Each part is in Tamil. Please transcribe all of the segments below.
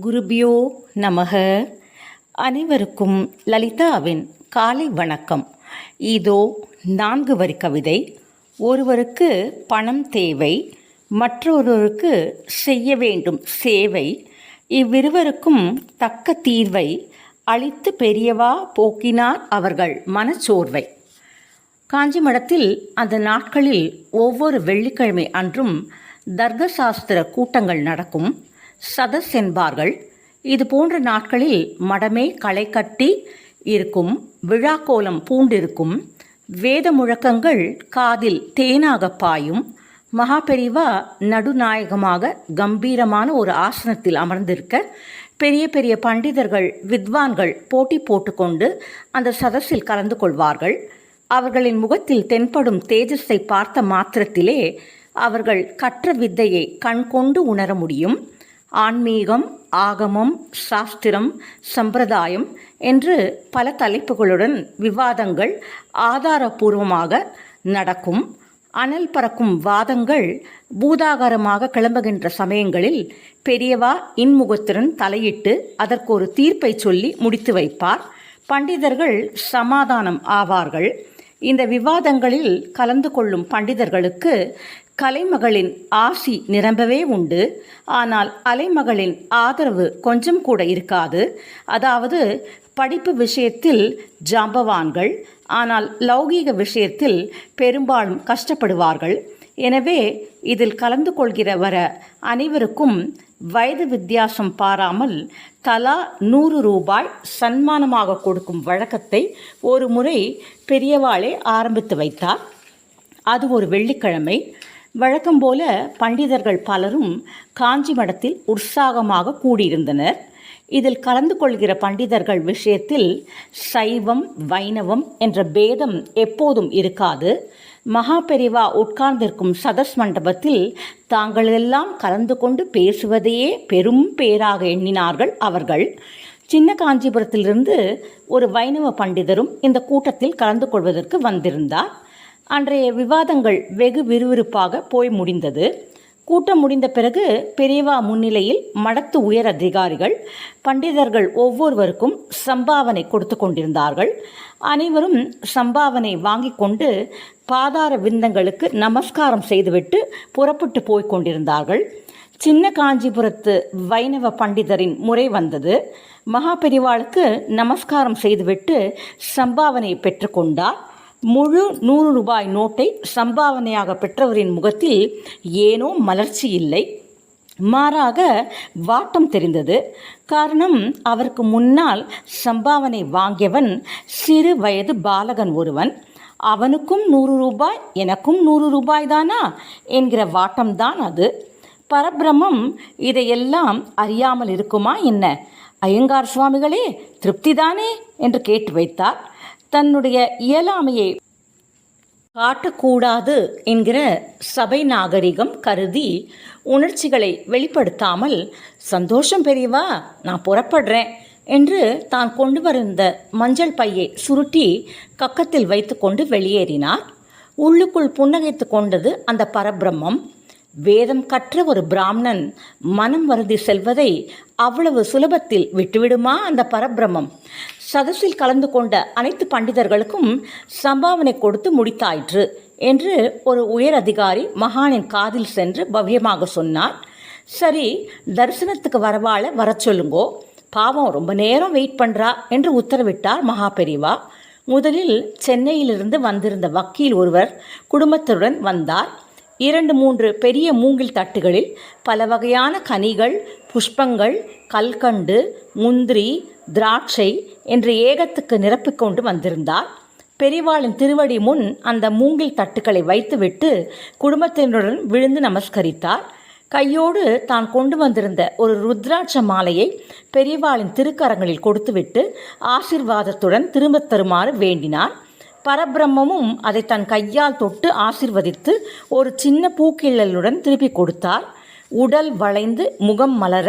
குருபியோ நமக. அனைவருக்கும் லலிதாவின் காலை வணக்கம். இதோ 4 வரி கவிதை. ஒருவருக்கு பணம் தேவை, மற்றொருவருக்கு செய்ய வேண்டும் சேவை. இவ்விருவருக்கும் தக்க தீர்வை அளித்து பெரியவா போக்கினார் அவர்கள் மனச்சோர்வை. காஞ்சி மடத்தில் அந்த நாட்களில் ஒவ்வொரு வெள்ளிக்கிழமை அன்றும் தர்க்கசாஸ்திர கூட்டங்கள் நடக்கும். சதஸ் என்பார்கள். இது போன்ற நாட்களில் மடமே களை கட்டி இருக்கும், விழாக்கோலம் பூண்டிருக்கும். வேத முழக்கங்கள் காதில் தேனாக பாயும். மகாபெரிவா நடுநாயகமாக கம்பீரமான ஒரு ஆசனத்தில் அமர்ந்திருக்க, பெரிய பெரிய பண்டிதர்கள் வித்வான்கள் போட்டி போட்டுக்கொண்டு அந்த சதஸில் கலந்து கொள்வார்கள். அவர்களின் முகத்தில் தென்படும் தேஜஸை பார்த்த மாத்திரத்திலே அவர்கள் கற்ற வித்தையை கண்கொண்டு உணர முடியும். ஆன்மீகம், ஆகமம், சாஸ்திரம், சம்பிரதாயம் என்று பல தலைப்புகளுடன் விவாதங்கள் ஆதாரபூர்வமாக நடக்கும். அனல் பறக்கும் வாதங்கள் பூதாகாரமாக கிளம்புகின்ற சமயங்களில் பெரியவா இன்முகத்துடன் தலையிட்டு அதற்கு ஒரு தீர்ப்பை சொல்லி முடித்து வைப்பார். பண்டிதர்கள் சமாதானம் ஆவார்கள். இந்த விவாதங்களில் கலந்து கொள்ளும் பண்டிதர்களுக்கு கலைமகளின் ஆசி நிரம்பவே உண்டு. ஆனால் அலைமகளின் ஆதரவு கொஞ்சம் கூட இருக்காது. அதாவது படிப்பு விஷயத்தில் ஜாம்பவான்கள், ஆனால் லௌகீக விஷயத்தில் பெரும்பாலும் கஷ்டப்படுவார்கள். எனவே இதில் கலந்து கொள்கிற வர அனைவருக்கும் வயது வித்தியாசம் பாராமல் தலா 100 ரூபாய் சன்மானமாக கொடுக்கும் வழக்கத்தை ஒரு முறை பெரியவாளே ஆரம்பித்து வைத்தார். அது ஒரு வெள்ளிக்கிழமை. வழக்கம் போல பண்டிதர்கள் பலரும் காஞ்சி மடத்தில் உற்சாகமாக கூடியிருந்தனர். இதில் கலந்து கொள்கிற பண்டிதர்கள் விஷயத்தில் சைவம் வைணவம் என்ற பேதம் எப்போதும் இருக்காது. மகாபெரிவா உட்கார்ந்திருக்கும் சதஸ் மண்டபத்தில் தாங்களெல்லாம் கலந்து கொண்டு பேசுவதையே பெரும் பேராக எண்ணினார்கள் அவர்கள். சின்ன காஞ்சிபுரத்திலிருந்து ஒரு வைணவ பண்டிதரும் இந்த கூட்டத்தில் கலந்து கொள்வதற்கு வந்திருந்தார். அன்றைய விவாதங்கள் வெகு விறுவிறுப்பாக போய் முடிந்தது. கூட்டம் முடிந்த பிறகு பெரியவா முன்னிலையில் மடத்து உயர் அதிகாரிகள் பண்டிதர்கள் ஒவ்வொருவருக்கும் சம்பாவனை கொடுத்து கொண்டிருந்தார்கள். அனைவரும் சம்பாவனை வாங்கி கொண்டு பாதார விந்தங்களுக்கு நமஸ்காரம் செய்துவிட்டு புறப்பட்டு போய் கொண்டிருந்தார்கள். சின்ன காஞ்சிபுரத்து வைணவ பண்டிதரின் முறை வந்தது. மகாபெரிவாளுக்கு நமஸ்காரம் செய்துவிட்டு சம்பாவனை பெற்றுக்கொண்டார். முழு 100 ரூபாய் நோட்டை சம்பாவனையாக பெற்றவரின் முகத்தில் ஏனோ மலர்ச்சி இல்லை, மாறாக வாட்டம் தெரிந்தது. காரணம், அவருக்கு முன்னால் சம்பாவனை வாங்கியவன் சிறு வயது பாலகன் ஒருவன். அவனுக்கும் 100 ரூபாய், எனக்கும் 100 ரூபாய் தானா என்கிற வாட்டம்தான் அது. பரபிரம்மம் இதையெல்லாம் அறியாமல் இருக்குமா என்ன? ஐயங்கார் சுவாமிகளே, திருப்திதானே என்று கேட்டு வைத்தார். தன்னுடைய இயலாமையை காட்டக்கூடாது என்கிற சபை நாகரிகம் கருதி உணர்ச்சிகளை வெளிப்படுத்தாமல், சந்தோஷம் பெரியவா, நான் புறப்படுறேன் என்று தான் கொண்டு வந்த மஞ்சள் பையை சுருட்டி கக்கத்தில் வைத்து கொண்டு வெளியேறினார். உள்ளுக்குள் புன்னகைத்து கொண்டது அந்த பரபிரம்மம். வேதம் கற்ற ஒரு பிராமணன் மனம் வருந்தி செல்வதை அவ்வளவு சுலபத்தில் விட்டுவிடுமா அந்த பரபிரம்மம்? சதஸில் கலந்து கொண்ட அனைத்து பண்டிதர்களுக்கும் சம்பாவனை கொடுத்து முடித்தாயிற்று என்று ஒரு உயர் அதிகாரி மகானின் காதில் சென்று பவ்யமாக சொன்னார். சரி, தரிசனத்துக்கு வரவாழ வர சொல்லுங்கோ, பாவம் ரொம்ப நேரம் வெயிட் பண்ணுறா என்று உத்தரவிட்டார் மகாபெரிவா. முதலில் சென்னையிலிருந்து வந்திருந்த வக்கீல் ஒருவர் குடும்பத்துடன் வந்தார். 2-3 பெரிய மூங்கில் தட்டுகளில் பல வகையான கனிகள், புஷ்பங்கள், கல்கண்டு, முந்திரி, திராட்சை என்று ஏகத்துக்கு நிரப்பிக்கொண்டு வந்திருந்தார். பெரியவாளின் திருவடி முன் அந்த மூங்கில் தட்டுக்களை வைத்துவிட்டு குடும்பத்தினருடன் விழுந்து நமஸ்கரித்தார். கையோடு தான் கொண்டு வந்திருந்த ஒரு ருத்ராட்ச மாலையை பெரியவாளின் திருக்கரங்களில் கொடுத்துவிட்டு ஆசிர்வாதத்துடன் திரும்பத் தருமாறு வேண்டினார். பரபிரம்மமும் அதை தன் கையால் தொட்டு ஆசிர்வதித்து ஒரு சின்ன பூக்கிழலுடன் திருப்பி கொடுத்தார். உடல் வளைந்து முகம் மலர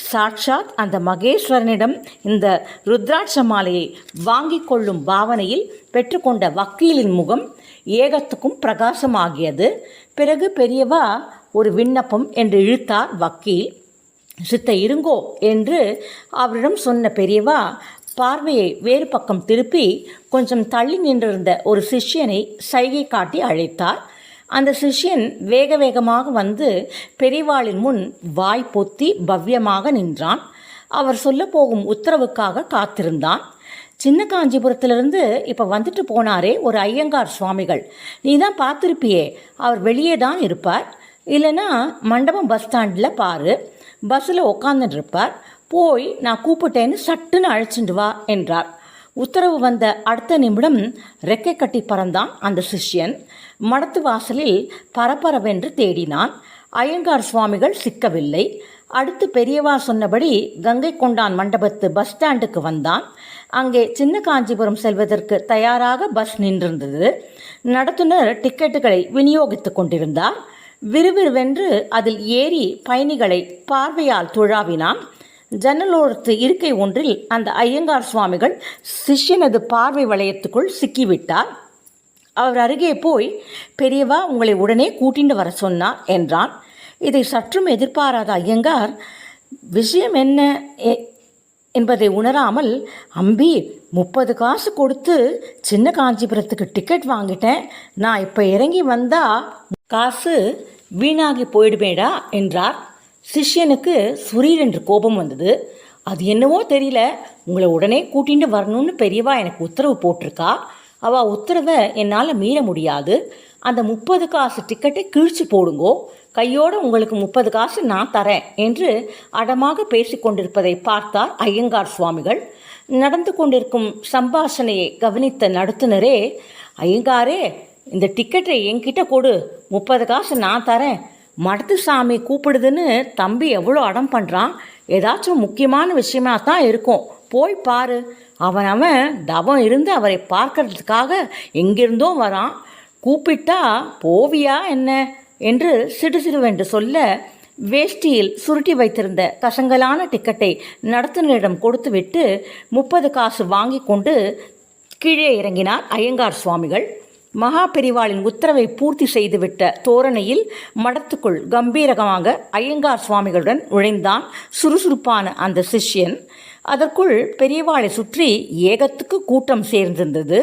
சாட்சாத் அந்த மகேஸ்வரனிடம் இந்த ருத்ராட்ச மாலையை வாங்கி கொள்ளும் பாவனையில் பெற்றுக்கொண்ட வக்கீலின் முகம் ஏகத்துக்கும் பிரகாசமாகியது. பிறகு பெரியவா ஒரு விண்ணப்பம் என்று இழுத்தார் வக்கீல். சித்த இருங்கோ என்று அவரிடம் சொன்ன பெரியவா பார்வையை வேறு பக்கம் திருப்பி கொஞ்சம் தள்ளி நின்றிருந்த ஒரு சிஷ்யனை சைகை காட்டி அழைத்தார். அந்த சிஷ்யன் வேக வேகமாக வந்து பெரியவாளின் முன் வாய் பொத்தி பவ்யமாக நின்றான். அவர் சொல்ல போகும் உத்தரவுக்காக காத்திருந்தான். சின்ன காஞ்சிபுரத்திலிருந்து இப்போ வந்துட்டு போனாரே ஒரு ஐயங்கார் சுவாமிகள், நீ தான் பார்த்துருப்பியே, அவர் வெளியே தான் இருப்பார், இல்லைன்னா மண்டபம் பஸ் ஸ்டாண்டில் பாரு, பஸ்ஸில் உக்காந்துட்டு இருப்பார், போய் நான் கூப்பிட்டேன்னு சட்டுன்னு அழைச்சிட்டு வா என்றார். உத்தரவு வந்த அடுத்த நிமிடம் ரெக்கை கட்டி பறந்தான் அந்த சிஷ்யன். மடத்து வாசலில் பரபரவென்று தேடினான். ஐயங்கார் சுவாமிகள் சிக்கவில்லை. அடுத்து பெரியவா சொன்னபடி கங்கை கொண்டான் மண்டபத்து பஸ் ஸ்டாண்டுக்கு வந்தான். அங்கே சின்ன காஞ்சிபுரம் செல்வதற்கு தயாராக பஸ் நின்றிருந்தது. நடத்துனர் டிக்கெட்டுகளை விநியோகித்து கொண்டிருந்தார். விறுவிறுவென்று அதில் ஏறி பயணிகளை பார்வையால் துழாவினான். ஜன்னலோரத்து இருக்கை ஒன்றில் அந்த ஐயங்கார் சுவாமிகள் சிஷ்யனது பார்வை வளையத்துக்குள் சிக்கிவிட்டார். அவர் அருகே போய், பெரியவா உங்களை உடனே கூட்டிட்டு வர சொன்னார் என்றான். இதை சற்றும் எதிர்பாராத ஐயங்கார் விஷயம் என்ன என்பதை உணராமல், அம்பி 30 காசு கொடுத்து சின்ன காஞ்சிபுரத்துக்கு டிக்கெட் வாங்கிட்டேன், நான் இப்போ இறங்கி வந்தா காசு வீணாகி போயிடுமேடா என்றார். சிஷ்யனுக்கு சுரீர் என்று கோபம் வந்தது. அது என்னவோ தெரியல, உங்களை உடனே கூட்டிகிட்டு வரணும்னு பெரியவா எனக்கு உத்தரவு போட்டிருக்கா. அவள் உத்தரவை என்னால் மீற முடியாது. அந்த 30 காசு டிக்கெட்டை கிழிச்சு போடுங்கோ, கையோடு உங்களுக்கு 30 காசு நான் தரேன் என்று அடமாக பேசிக்கொண்டிருப்பதை பார்த்தார் ஐயங்கார் சுவாமிகள். நடந்து கொண்டிருக்கும் சம்பாஷணையை கவனித்த நடத்துனரே, ஐயங்காரே இந்த டிக்கெட்டை என்கிட்ட கொடு, 30 காசு நான் தரேன், மடத்து சாமி கூப்பிடுதுன்னு தம்பி எவ்வளோ அடம் பண்ணுறான், ஏதாச்சும் முக்கியமான விஷயமா தான் இருக்கும், போய் பாரு, அவன் தவம் இருந்து அவரை பார்க்கறதுக்காக எங்கிருந்தோ வரான், கூப்பிட்டா போவியா என்ன என்று சிடுசிடுவென்று சொல்ல வேஷ்டியில் சுருட்டி வைத்திருந்த கசங்கலான டிக்கெட்டை நடத்துனரிடம் கொடுத்துவிட்டு 30 காசு வாங்கி கொண்டு கீழே இறங்கினார் ஐயங்கார் சுவாமிகள். மகா பெரிவாளின் உத்தரவை பூர்த்தி செய்துவிட்ட தோரணையில் மடத்துக்குள் கம்பீரமாக ஐயங்கார் சுவாமிகளுடன் நுழைந்தான் சுறுசுறுப்பான அந்த சிஷ்யன். அதற்குள் பெரியவாளை சுற்றி ஏகத்துக்கு கூட்டம் சேர்ந்திருந்தது.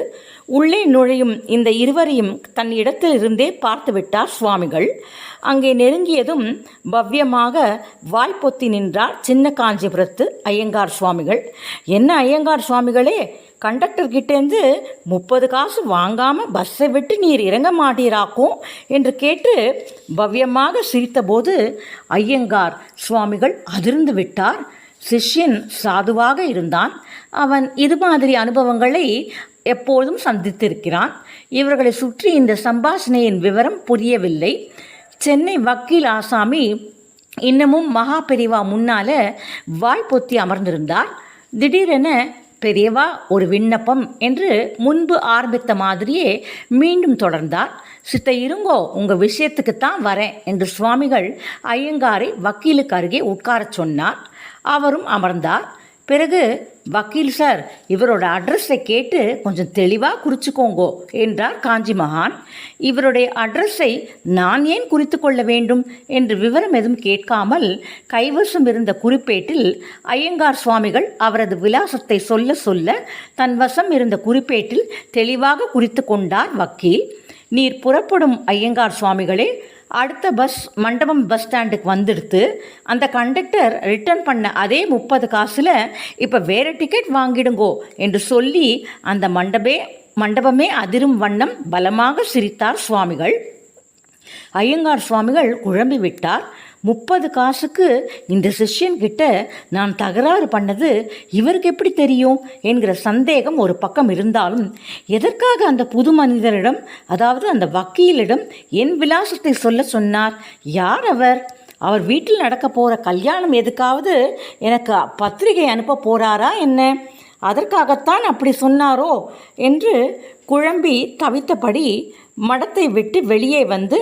உள்ளே நுழையும் இந்த இருவரையும் தன் இடத்தில் இருந்தே பார்த்துவிட்டார் சுவாமிகள். அங்கே நெருங்கியதும் பவ்யமாக வாய்ப்பொத்தி நின்றார் சின்ன காஞ்சிபுரத்து ஐயங்கார் சுவாமிகள். என்ன ஐயங்கார் சுவாமிகளே, கண்டக்டர்கிட்டேருந்து 30 காசு வாங்காமல் பஸ்ஸை விட்டு நீர் இறங்க மாட்டீராக்கும் என்று கேட்டு பவ்யமாக சிரித்தபோது ஐயங்கார் சுவாமிகள் அதிர்ந்து விட்டார். சிஷ்யன் சாதுவாக இருந்தான். அவன் இது மாதிரி அனுபவங்களை எப்போதும் சந்தித்திருக்கிறான். இவர்களை சுற்றி இந்த சம்பாஷணையின் விவரம் புரியவில்லை. சென்னை வக்கீல் ஆசாமி இன்னமும் மகா பெரிவா முன்னால் வாய் பொத்தி அமர்ந்திருந்தார். திடீரென, பெரியவா ஒரு விண்ணப்பம் என்று முன்பு ஆரம்பித்த மாதிரியே மீண்டும் தொடர்ந்தார். சித்த இருங்கோ, உங்கள் விஷயத்துக்குத்தான் வரேன் என்று சுவாமிகள் ஐயங்காரை வக்கீலுக்கு அருகே உட்காரச் சொன்னார். அவரும் அமர்ந்தார். பிறகு, வக்கீல் சார், இவரோட அட்ரஸை கேட்டு கொஞ்சம் தெளிவாக குறிச்சுக்கோங்கோ என்றார் காஞ்சி மகான். இவருடைய அட்ரஸை நான் ஏன் குறித்து கொள்ள வேண்டும் என்று விவரம் எதுவும் கேட்காமல் கைவசம் இருந்த குறிப்பேட்டில் ஐயங்கார் சுவாமிகள் அவரது விலாசத்தை சொல்ல சொல்ல தன் வசம் இருந்த குறிப்பேட்டில் தெளிவாக குறித்து கொண்டார் வக்கீல். நீர் புறப்படும் ஐயங்கார் சுவாமிகளே, அடுத்த பஸ் மண்டபம் பஸ் ஸ்டாண்டுக்கு வந்துடுத்து. அந்த கண்டக்டர் ரிட்டர்ன் பண்ண அதே 30 காசில் இப்போ வேறு டிக்கெட் வாங்கிடுங்கோ என்று சொல்லி அந்த மண்டபமே அதிரும் வண்ணம் பலமாக சிரித்தார் சுவாமிகள். ஐயங்கார் சுவாமிகள் குழம்பி விட்டார். 30 காசுக்கு இந்த சிஷ்யன்கிட்ட நான் தகராறு பண்ணது இவருக்கு எப்படி தெரியும் என்கிற சந்தேகம் ஒரு பக்கம் இருந்தாலும், எதற்காக அந்த புது மனிதரிடம், அதாவது அந்த வக்கீலிடம் என் விலாசத்தை சொல்ல சொன்னார்? யார் அவர்? அவர் வீட்டில் நடக்க போகிற கல்யாணம் எதுக்காவது எனக்கு பத்திரிகை அனுப்ப போகிறாரா என்ன? அதற்காகத்தான் அப்படி சொன்னாரோ என்று குழம்பி தவித்தபடி மடத்தை விட்டு வெளியே வந்து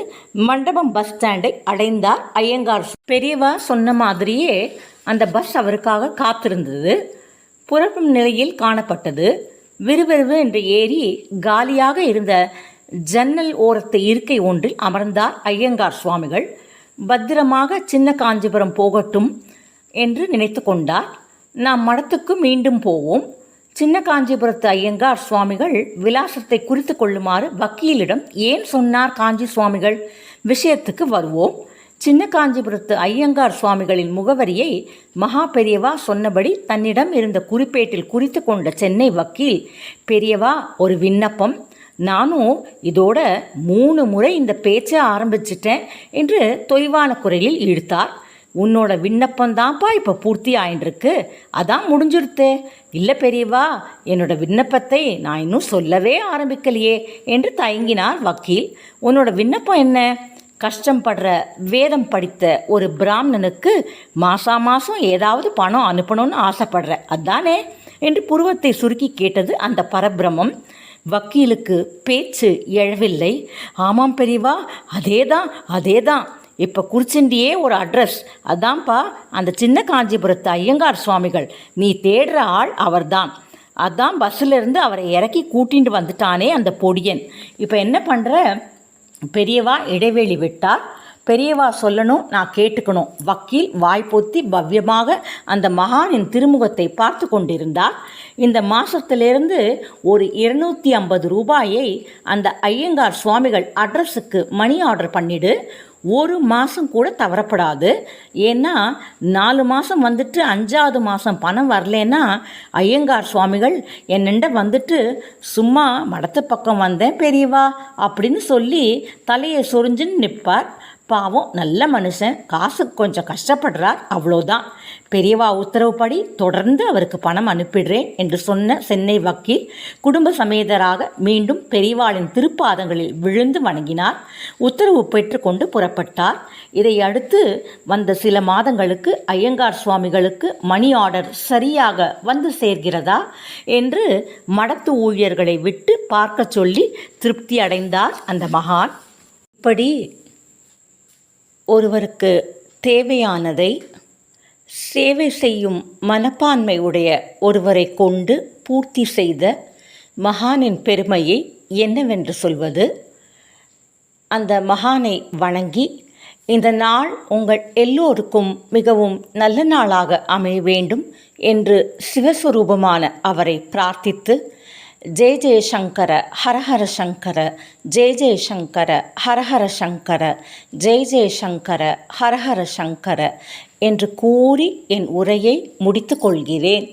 மண்டபம் பஸ் ஸ்டாண்டை அடைந்தார் ஐயங்கார். பெரியவா சொன்ன மாதிரியே அந்த பஸ் அவருக்காக காத்திருந்தது. புறப்பும் நிலையில் காணப்பட்டது. விறுவிறுவு என்று ஏறி காலியாக இருந்த ஜன்னல் ஓரத்து இருக்கை ஒன்றில் அமர்ந்தார் ஐயங்கார் சுவாமிகள். பத்திரமாக சின்ன காஞ்சிபுரம் போகட்டும், என்று நினைத்து கொண்டார். நாம் மடத்துக்கு மீண்டும் போவோம். சின்ன காஞ்சிபுரத்து ஐயங்கார் சுவாமிகள் விலாசத்தை குறித்து கொள்ளுமாறு வக்கீலிடம் ஏன் சொன்னார் காஞ்சி சுவாமிகள்? விஷயத்துக்கு வருவோம். சின்ன காஞ்சிபுரத்து ஐயங்கார் சுவாமிகளின் முகவரியை மகா பெரியவா சொன்னபடி தன்னிடம் இருந்த குறிப்பேட்டில் குறித்து கொண்ட சென்னை வக்கீல், பெரியவா ஒரு விண்ணப்பம், நானும் இதோட 3 முறை இந்த பேச்சை ஆரம்பிச்சிட்டேன் என்று தொய்வான குரலில் இழுத்தார். உன்னோட விண்ணப்பந்தான்ப்பா இப்போ பூர்த்தி ஆயின்றிருக்கு, அதான் முடிஞ்சிருத்தே. இல்லை பெரியவா, என்னோட விண்ணப்பத்தை நான் இன்னும் சொல்லவே ஆரம்பிக்கலையே என்று தயங்கினார் வக்கீல். உன்னோட விண்ணப்பம் என்ன? கஷ்டப்படுற வேதம் படித்த ஒரு பிராமணனுக்கு மாதம் ஏதாவது பணம் அனுப்பணும்னு ஆசைப்படுற, அதானே என்று புருவத்தை சுருக்கி கேட்டது அந்த பரபிரமம். வக்கீலுக்கு பேச்சு எழவில்லை. ஆமாம் பெரியவா, அதேதான். இப்போ குறிச்சிண்டியே ஒரு அட்ரஸ், அதான்ப்பா அந்த சின்ன காஞ்சிபுரத்து ஐயங்கார் சுவாமிகள். நீ தேடுற ஆள் அவர்தான். அதான் பஸ்ஸிலிருந்து அவரை இறக்கி கூட்டிகிட்டு வந்துட்டானே அந்த பொடியன். இப்போ என்ன பண்ணுற? பெரியவா இடைவெளி விட்டார். பெரியவா சொல்லணும், நான் கேட்டுக்கணும். வக்கீல் வாய்ப்பொத்தி பவ்யமாக அந்த மகானின் திருமுகத்தை பார்த்து கொண்டிருந்தார். இந்த மாதத்திலிருந்து ஒரு 250 ரூபாயை அந்த ஐயங்கார் சுவாமிகள் அட்ரஸுக்கு மணி ஆர்டர் பண்ணிவிடு. 1 மாதம் கூட தவறப்படாது. ஏன்னா 4 மாதம் வந்துட்டு 5ஆவது மாதம் பணம் வரலன்னா ஐயங்கார் சுவாமிகள் என்னண்ட வந்துட்டு சும்மா மடத்து பக்கம் வந்தேன் பெரியவா அப்படின்னு சொல்லி தலையை சொரிஞ்சுன்னு நிற்பார். பாவம், நல்ல மனுஷன், காசுக்கு கொஞ்சம் கஷ்டப்படுறார், அவ்வளோதான். பெரியவா உத்தரவுப்படி தொடர்ந்து அவருக்கு பணம் அனுப்பிடுறேன் என்று சொன்ன சென்னை வக்கீல் குடும்ப சமேதராக மீண்டும் பெரியவாளின் திருப்பாதங்களில் விழுந்து வணங்கினார். உத்தரவு பெற்றுக்கொண்டு புறப்பட்டார். இதை அடுத்து வந்த சில மாதங்களுக்கு ஐயங்கார் சுவாமிகளுக்கு மணி ஆர்டர் சரியாக வந்து சேர்கிறதா என்று மடத்து ஊழியர்களை விட்டு பார்க்க சொல்லி திருப்தி அடைந்தார் அந்த மகான். இப்படி ஒருவருக்கு தேவையானதை சேவை செய்யும் மனப்பான்மை உடைய ஒருவரை கொண்டு பூர்த்தி செய்த மகானின் பெருமையை என்னவென்று சொல்வது? அந்த மகானை வணங்கி இந்த நாள் உங்கள் எல்லோருக்கும் மிகவும் நல்ல நாளாக அமைய வேண்டும் என்று சிவஸ்வரூபமான அவரை பிரார்த்தித்து, ஜெய ஜெய சங்கர ஹரஹர சங்கர, ஜெய ஜெய சங்கர ஹரஹர சங்கர, ஜெய ஜெய சங்கர ஹரஹர சங்கர என்று கூறி என் உரையை முடித்து கொள்கிறேன்.